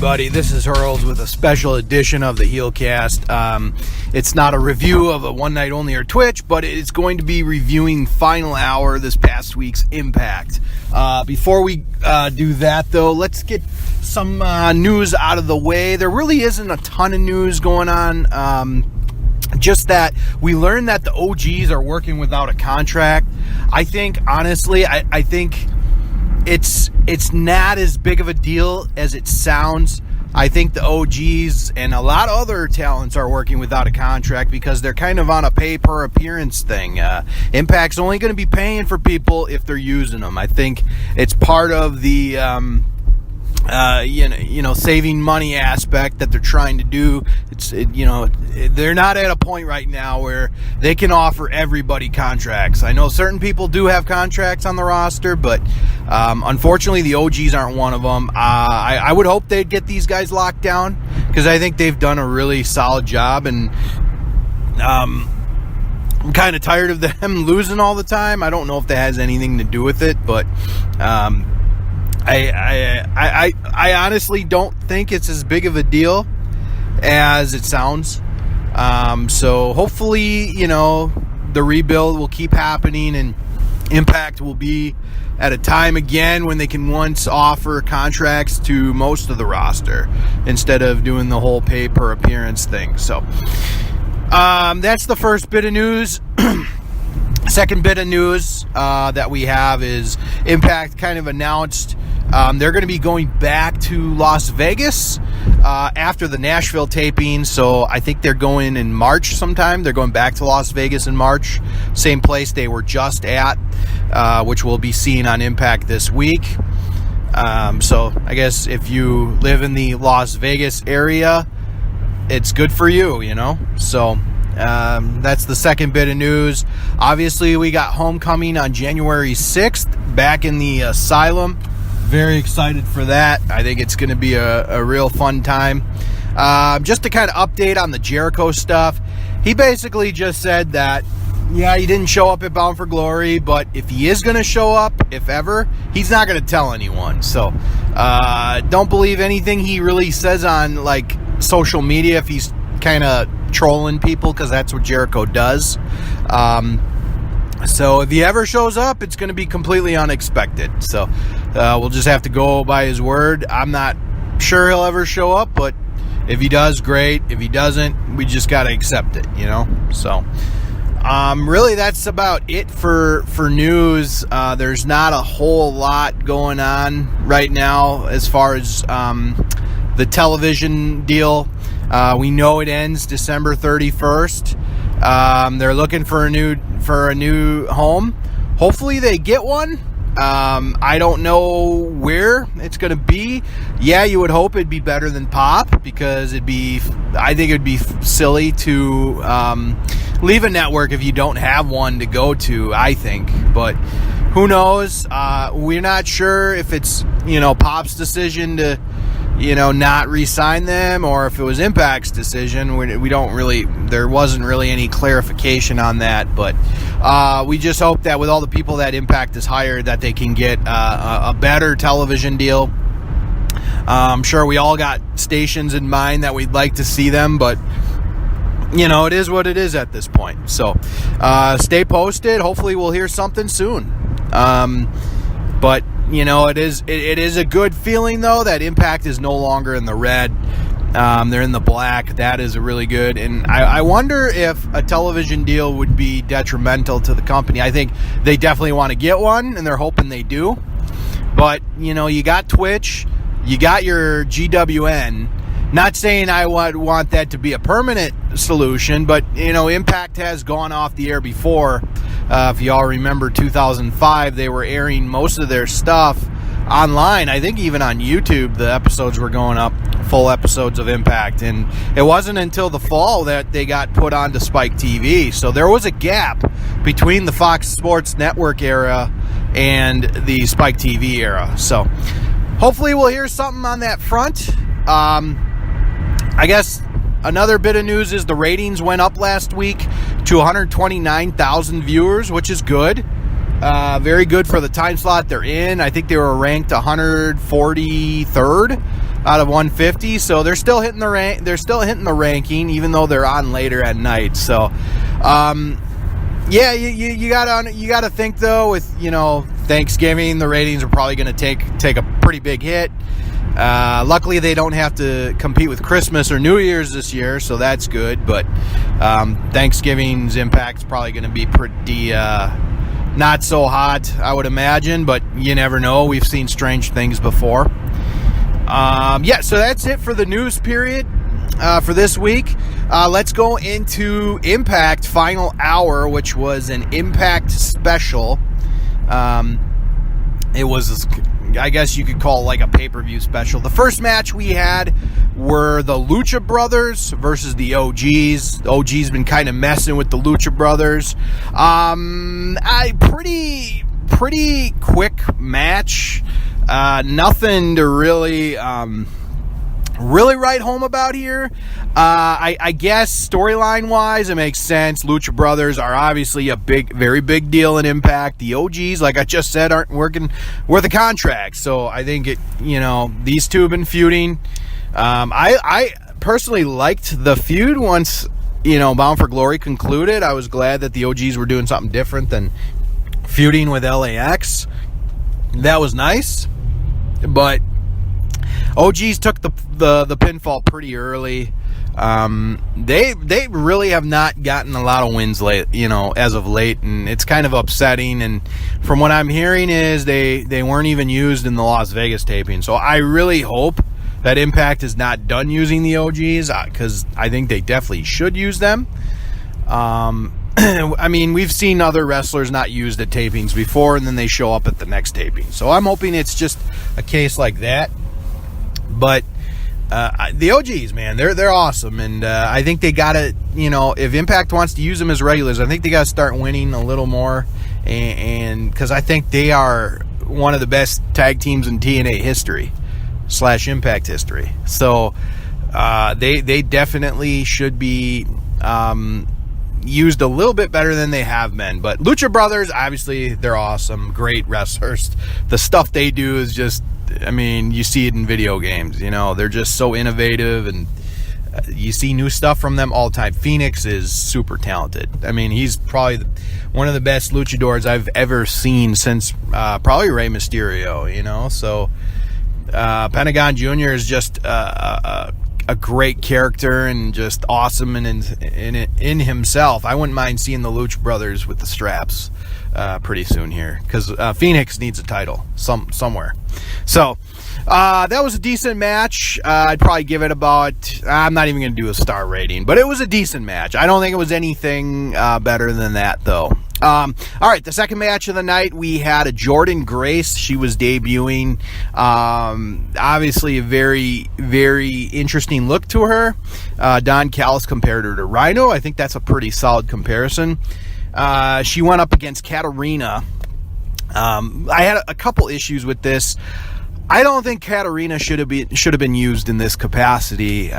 everybody. This is Hurls with a special edition of the HeelCast. It's not a review of a one night only or Twitch, but it's going to be reviewing final hour this past week's Impact. Before we do that, though, let's get some news out of the way. There really isn't a ton of news going on. Just that we learned that the OGs are working without a contract. I think, honestly, I think it's not as big of a deal as it sounds. I think the OGs and a lot of other talents are working without a contract because they're kind of on a pay-per-appearance thing. Impact's only going to be paying for people if they're using them. I think it's part of the saving money aspect that they're trying to do. They're not at a point right now where they can offer everybody contracts. I know certain people do have contracts on the roster, but unfortunately the OGs aren't one of them. I would hope they'd get these guys locked down because I think they've done a really solid job, and I'm kind of tired of them losing all the time. I don't know if that has anything to do with it, but I honestly don't think it's as big of a deal as it sounds. So hopefully, the rebuild will keep happening and Impact will be at a time again when they can once offer contracts to most of the roster instead of doing the whole pay per appearance thing. So that's the first bit of news. Second bit of news that we have is Impact kind of announced they're going to be going back to Las Vegas after the Nashville taping. So I think they're going in March sometime. They're going back to Las Vegas in March. Same place they were just at, which we'll be seeing on Impact this week. So I guess if you live in the Las Vegas area, it's good for you, So that's the second bit of news. Obviously, we got Homecoming on January 6th back in the Asylum. Very excited for that. I think it's going to be a real fun time. Just to kind of update on the Jericho stuff, he basically just said that, he didn't show up at Bound for Glory, but if he is going to show up, if ever, he's not going to tell anyone. So don't believe anything he really says on social media if he's kind of trolling people, because that's what Jericho does. So if he ever shows up, it's going to be completely unexpected. So we'll just have to go by his word. I'm not sure he'll ever show up, but if he does, great. If he doesn't, we just got to accept it, So really, that's about it for news. There's not a whole lot going on right now as far as the television deal. We know it ends December 31st. They're looking for a new home. Hopefully they get one. I don't know where it's going to be. Yeah, you would hope it'd be better than Pop, because I think it'd be silly to leave a network if you don't have one to go to, I think. But who knows? We're not sure if it's, Pop's decision to, not re-sign them, or if it was Impact's decision. We don't really, there wasn't really any clarification on that, but we just hope that with all the people that Impact has hired, that they can get a better television deal. I'm sure we all got stations in mind that we'd like to see them, but it is what it is at this point. So stay posted. Hopefully we'll hear something soon. But it is a good feeling, though, that Impact is no longer in the red. They're in the black. That is really good. And I wonder if a television deal would be detrimental to the company. I think they definitely want to get one, and they're hoping they do. But, you got Twitch. You got your GWN. Not saying I would want that to be a permanent solution, but, Impact has gone off the air before. If y'all remember 2005, they were airing most of their stuff online. I think even on YouTube, the episodes were going up, full episodes of Impact. And it wasn't until the fall that they got put onto Spike TV. So there was a gap between the Fox Sports Network era and the Spike TV era. So hopefully we'll hear something on that front. I guess another bit of news is the ratings went up last week to 129,000 viewers, which is good. Very good for the time slot they're in. I think they were ranked 143rd out of 150. So they're still hitting the rank. They're still hitting the ranking, even though they're on later at night. So, yeah, you gotta think though. With Thanksgiving, the ratings are probably going to take a pretty big hit. Luckily, they don't have to compete with Christmas or New Year's this year, so that's good. But Thanksgiving's impact's probably going to be pretty not so hot, I would imagine. But you never know. We've seen strange things before. So that's it for the news period for this week. Let's go into Impact Final Hour, which was an Impact special. It was, I guess you could call it like a pay-per-view special. The first match we had were the Lucha Brothers versus the OGs. The OGs been kind of messing with the Lucha Brothers. Pretty quick match. Nothing to really write home about here. I guess storyline wise it makes sense. Lucha Brothers are obviously a very big deal in Impact. The OGs, like I just said, aren't working worth a contract. So I think these two have been feuding. I personally liked the feud once Bound for Glory concluded. I was glad that the OGs were doing something different than feuding with LAX. That was nice. But OGs took the pinfall pretty early. They really have not gotten a lot of wins late, as of late, and it's kind of upsetting. And from what I'm hearing is they weren't even used in the Las Vegas taping. So I really hope that Impact is not done using the OGs, because I think they definitely should use them. I mean, we've seen other wrestlers not used at tapings before, and then they show up at the next taping. So I'm hoping it's just a case like that. But the OGs, man, they're awesome, and I think they gotta, if Impact wants to use them as regulars, I think they gotta start winning a little more, and because I think they are one of the best tag teams in TNA history / Impact history. So they definitely should be used a little bit better than they have been. But Lucha Brothers, obviously, they're awesome, great wrestlers. The stuff they do is just, you see it in video games. They're just so innovative, and you see new stuff from them all the time. Phoenix is super talented. He's probably one of the best luchadors I've ever seen since probably Rey Mysterio. So Pentagon Jr. is just a great character and just awesome in himself. I wouldn't mind seeing the Lucha Brothers with the straps pretty soon here, because Phoenix needs a title somewhere. So that was a decent match. I'd probably give it about, I'm not even going to do a star rating, but it was a decent match. I don't think it was anything better than that, though. All right, the second match of the night, we had a Jordynne Grace. She was debuting. Obviously, a very, very interesting look to her. Don Callis compared her to Rhino. I think that's a pretty solid comparison. She went up against Katarina. I had a couple issues with this. I don't think Katarina should have been used in this capacity.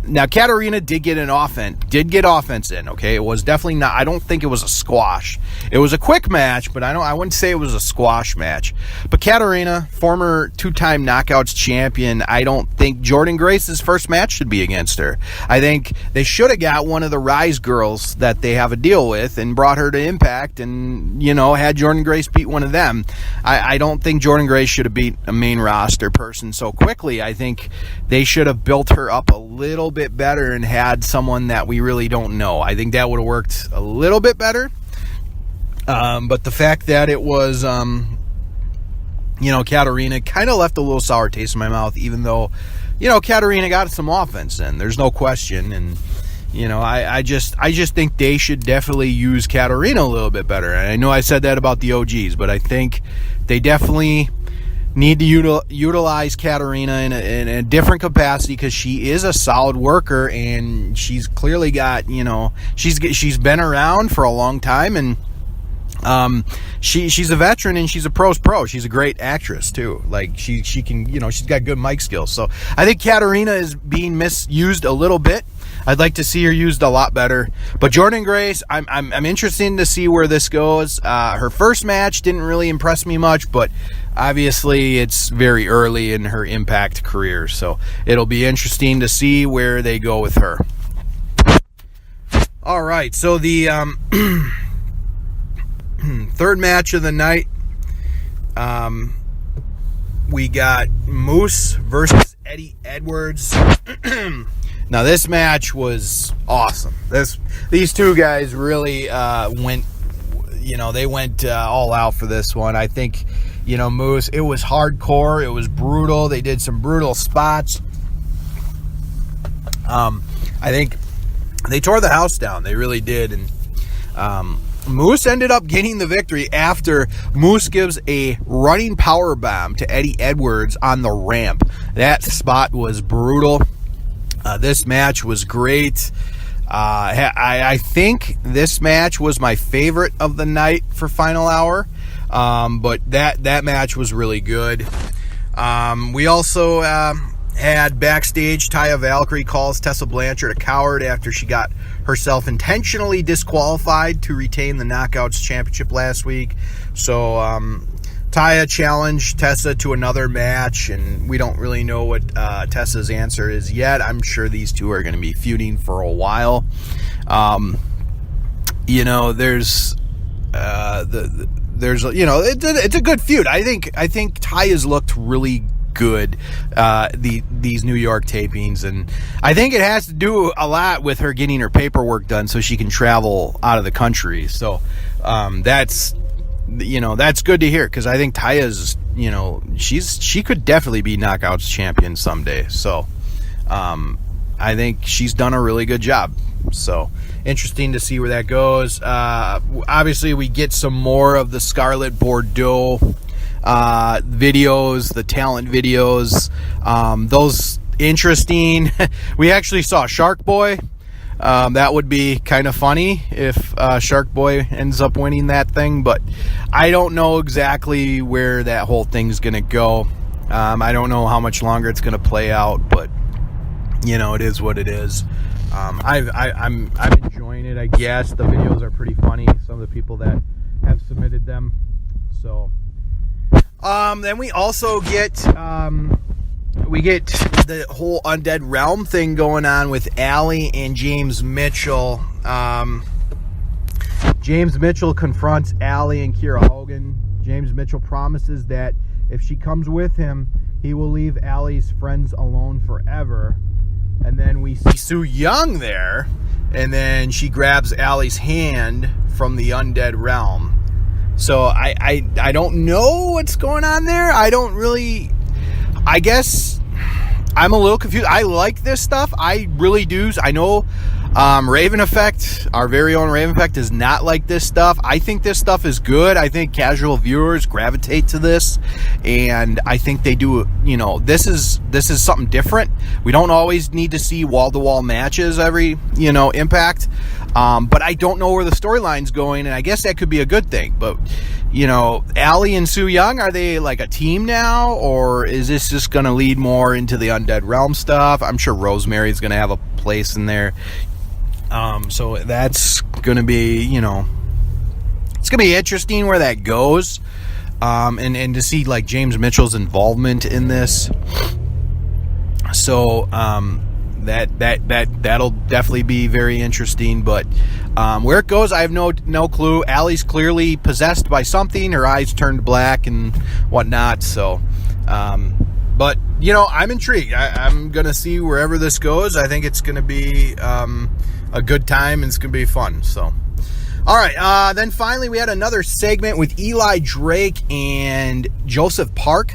Now, Katarina did get offense in, okay? It was definitely not, I don't think it was a squash. It was a quick match, but I wouldn't say it was a squash match. But Katarina, former 2-time Knockouts champion, I don't think Jordynne Grace's first match should be against her. I think they should have got one of the Rise girls that they have a deal with and brought her to Impact and, had Jordynne Grace beat one of them. I don't think Jordynne Grace should have beat a main roster person so quickly. I think they should have built her up a little bit better and had someone that we really don't know. I think that would have worked a little bit better. But the fact that it was, Katarina kind of left a little sour taste in my mouth, even though, Katarina got some offense in. There's no question. And, I just think they should definitely use Katarina a little bit better. And I know I said that about the OGs, but I think they definitely need to utilize Katarina in a different capacity, because she is a solid worker, and she's clearly got, she's been around for a long time, and she's a veteran, and she's a pro's pro. She's a great actress too. Like she can, she's got good mic skills. So I think Katarina is being misused a little bit. I'd like to see her used a lot better. But Jordynne Grace, I'm interested to see where this goes. Her first match didn't really impress me much, but obviously it's very early in her Impact career, so it'll be interesting to see where they go with her. All right, so the third match of the night, we got Moose versus Eddie Edwards. Now, this match was awesome. These two guys really went all out for this one. I think, Moose, it was hardcore. It was brutal. They did some brutal spots. I think they tore the house down. They really did. And Moose ended up getting the victory after Moose gives a running power bomb to Eddie Edwards on the ramp. That spot was brutal. This match was great. I think this match was my favorite of the night for Final Hour. But that match was really good. We also had backstage, Taya Valkyrie calls Tessa Blanchard a coward after she got herself intentionally disqualified to retain the Knockouts Championship last week. So Taya challenged Tessa to another match, and we don't really know what Tessa's answer is yet. I'm sure these two are going to be feuding for a while. It's a good feud. I think Taya's looked really good these New York tapings, and I think it has to do a lot with her getting her paperwork done so she can travel out of the country. So that's good to hear, because I think Taya's she could definitely be Knockouts champion someday. So I think she's done a really good job. So interesting to see where that goes. Obviously, we get some more of the Scarlett Bordeaux videos, the talent videos. Those interesting. We actually saw Shark Boy. That would be kind of funny if Shark Boy ends up winning that thing, but I don't know exactly where that whole thing's going to go. I don't know how much longer it's going to play out, but it is what it is. I'm enjoying it, I guess. The videos are pretty funny, some of the people that have submitted them. So then we also get the whole Undead Realm thing going on with Allie and James Mitchell. James Mitchell confronts Allie and Kiera Hogan. James Mitchell promises that if she comes with him, he will leave Allie's friends alone forever. And then we see Su Yung there, and then she grabs Allie's hand from the Undead Realm. So I don't know what's going on there. I guess I'm a little confused. I like this stuff. I really do. I know Raven Effect, our very own Raven Effect, does not like this stuff. I think this stuff is good. I think casual viewers gravitate to this, and I think they do. This is something different. We don't always need to see wall-to-wall matches every Impact, but I don't know where the storyline's going, and I guess that could be a good thing. But Allie and Su Yung, are they like a team now, or is this just going to lead more into the Undead Realm stuff? I'm sure Rosemary's going to have a place in there. So that's going to be, it's going to be interesting where that goes. And to see like James Mitchell's involvement in this. So, that'll definitely be very interesting, but, where it goes, I have no clue. Allie's clearly possessed by something. Her eyes turned black and whatnot. So, but I'm intrigued. I'm going to see wherever this goes. I think it's going to be, a good time, and it's going to be fun. So, all right. Then finally, we had another segment with Eli Drake and Joseph Park.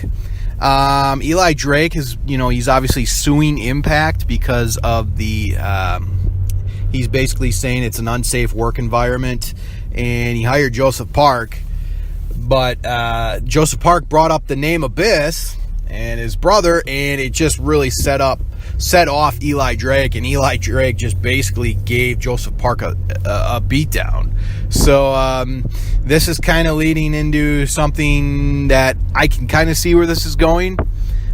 Eli Drake is, he's obviously suing Impact because of the, he's basically saying it's an unsafe work environment, and he hired Joseph Park, but, Joseph Park brought up the name Abyss and his brother, and it just really set off Eli Drake, and Eli Drake just basically gave Joseph Park a beatdown. So this is kind of leading into something that I can kind of see where this is going.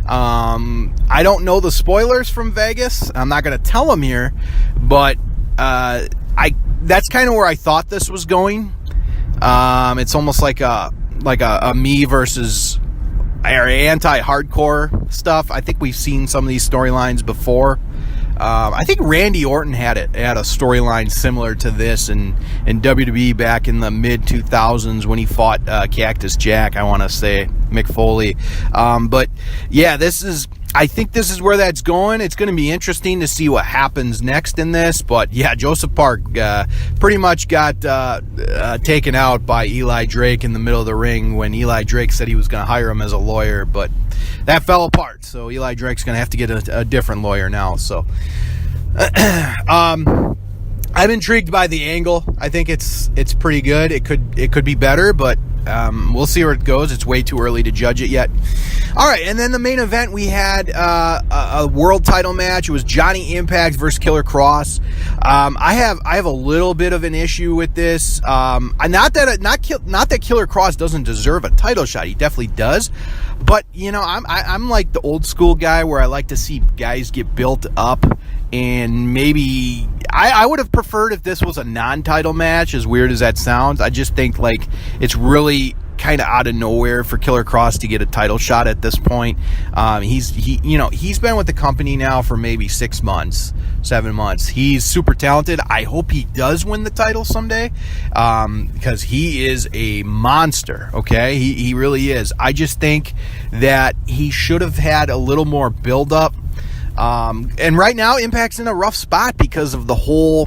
I don't know the spoilers from Vegas. I'm not going to tell them here, but that's kind of where I thought this was going. It's almost like a me versus or anti-hardcore stuff. I think we've seen some of these storylines before. I think Randy Orton had a storyline similar to this in WWE back in the mid 2000s when he fought Cactus Jack. I want to say Mick Foley, but yeah, I think this is where that's going. It's going to be interesting to see what happens next in this. But yeah, Joseph Park pretty much got taken out by Eli Drake in the middle of the ring when Eli Drake said he was going to hire him as a lawyer, but that fell apart. So Eli Drake's going to have to get a different lawyer now. So I'm intrigued by the angle. I think it's pretty good. It could be better, but we'll see where it goes. It's way too early to judge it yet. All right, and then the main event, we had a world title match. It was Johnny Impact versus Killer Kross. I have a little bit of an issue with this. Not that Killer Kross doesn't deserve a title shot. He definitely does. But I'm like the old school guy where I like to see guys get built up, and maybe I would have preferred if this was a non-title match, as weird as that sounds. I just think like it's really kind of out of nowhere for Killer Kross to get a title shot at this point. He's been with the company now for maybe 7 months. He's super talented. I hope he does win the title someday, because he is a monster. Okay, he really is. I just think that he should have had a little more build up. And right now Impact's in a rough spot because of the whole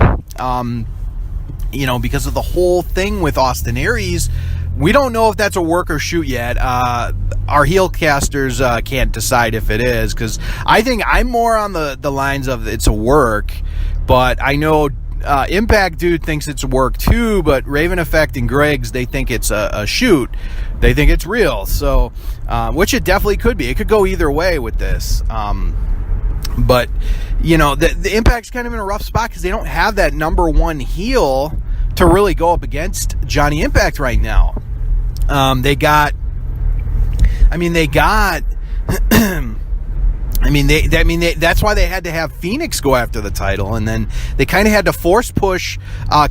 thing with Austin Aries. We don't know if that's a work or shoot yet. Our HeelCasters can't decide if it is, because I think I'm more on the lines of it's a work, but I know Impact Dude thinks it's a work too, but Raven Effect and Griggs, they think it's a shoot. They think it's real. So, which it definitely could be. It could go either way with this. But, the Impact's kind of in a rough spot because they don't have that number one heel to really go up against Johnny Impact right now. That's why they had to have Phoenix go after the title, and then they kind of had to force push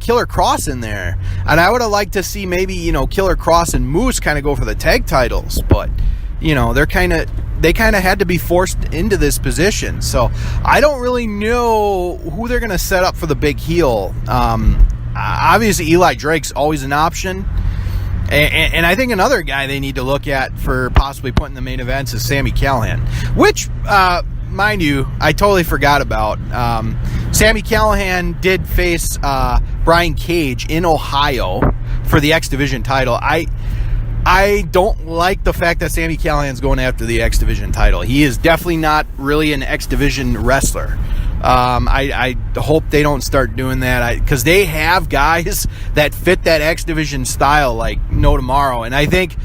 Killer Kross in there. And I would have liked to see maybe, Killer Kross and Moose kind of go for the tag titles, but they kind of had to be forced into this position. So I don't really know who they're going to set up for the big heel. Obviously Eli Drake's always an option. And I think another guy they need to look at for possibly putting the main events is Sami Callihan, which, mind you, I totally forgot about. Sami Callihan did face Brian Cage in Ohio for the X Division title. I don't like the fact that Sami Callihan's going after the X Division title. He is definitely not really an X Division wrestler. I hope they don't start doing that, because they have guys that fit that X Division style like no tomorrow. And I think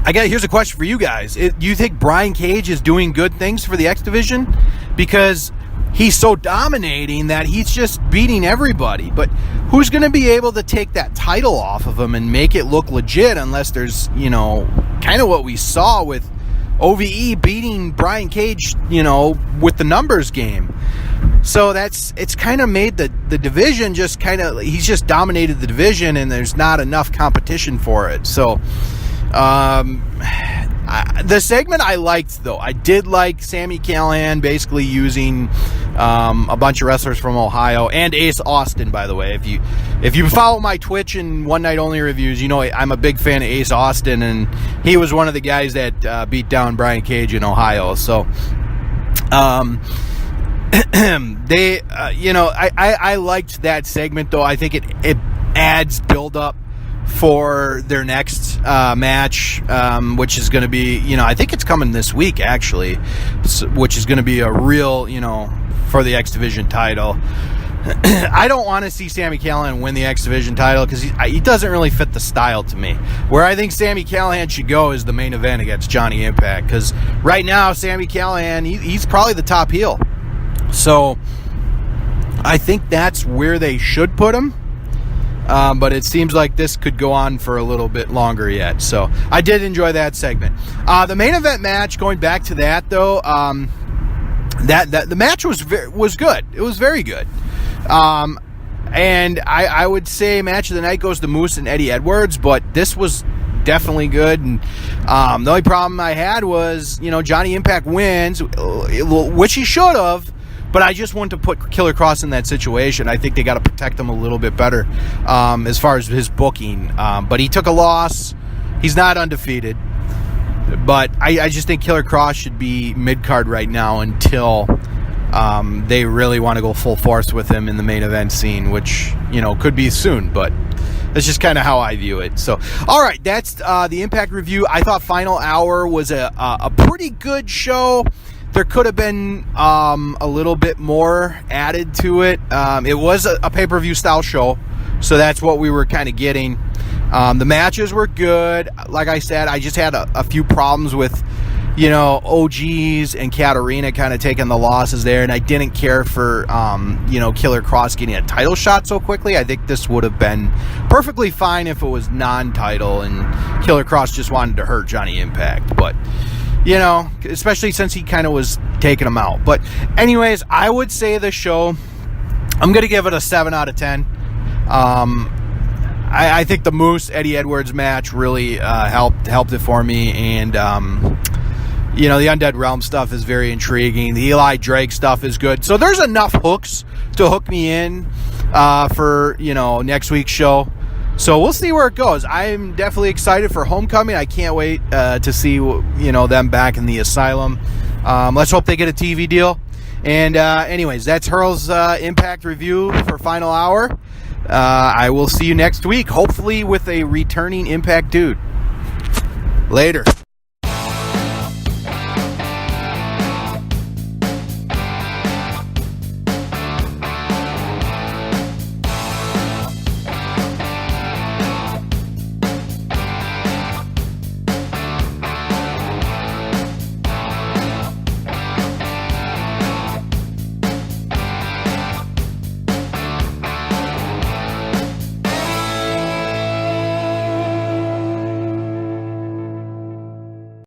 here's a question for you guys. Do you think Brian Cage is doing good things for the X Division? Because he's so dominating that he's just beating everybody. But who's going to be able to take that title off of him and make it look legit, unless there's, kind of what we saw with OVE beating Brian Cage, with the numbers game. So it's kind of made the division he's just dominated the division, and there's not enough competition for it. So the segment I liked, though. I did like Sami Callihan basically using a bunch of wrestlers from Ohio, and Ace Austin, by the way. If you follow my Twitch and One Night Only reviews, I'm a big fan of Ace Austin, and he was one of the guys that beat down Brian Cage in Ohio. So I liked that segment, though. I think it adds build up for their next match, which is going to be, I think it's coming this week, actually, which is going to be a real, for the X Division title. I don't want to see Sami Callihan win the X Division title because he doesn't really fit the style to me. Where I think Sami Callihan should go is the main event against Johnny Impact, because right now Sami Callihan, he's probably the top heel. So I think that's where they should put him. But it seems like this could go on for a little bit longer yet. So I did enjoy that segment. The main event match, going back to that though, that the match was good. It was very good. And I would say match of the night goes to Moose and Eddie Edwards, but this was definitely good. And the only problem I had was, Johnny Impact wins, which he should have, but I just wanted to put Killer Kross in that situation. I think they got to protect him a little bit better as far as his booking. But he took a loss. He's not undefeated. But I just think Killer Kross should be mid-card right now until they really want to go full force with him in the main event scene, which, could be soon. But that's just kind of how I view it. So, all right, that's the Impact review. I thought Final Hour was a pretty good show. There could have been a little bit more added to it. It was a pay-per-view style show, so that's what we were kind of getting. The matches were good. Like I said, I just had a few problems with, OGs and Katarina kind of taking the losses there, and I didn't care for, Killer Kross getting a title shot so quickly. I think this would have been perfectly fine if it was non-title and Killer Kross just wanted to hurt Johnny Impact, but especially since he kind of was taking him out. But anyways, I would say the show, I'm going to give it a 7 out of 10. I think the Moose Eddie Edwards match really helped it for me, and the Undead Realm stuff is very intriguing. The Eli Drake stuff is good. So there's enough hooks to hook me in for next week's show. So we'll see where it goes. I'm definitely excited for Homecoming. I can't wait to see them back in the asylum. Let's hope they get a TV deal. And anyways, that's Hurls Impact review for Final Hour. I will see you next week, hopefully with a returning Impact dude. Later.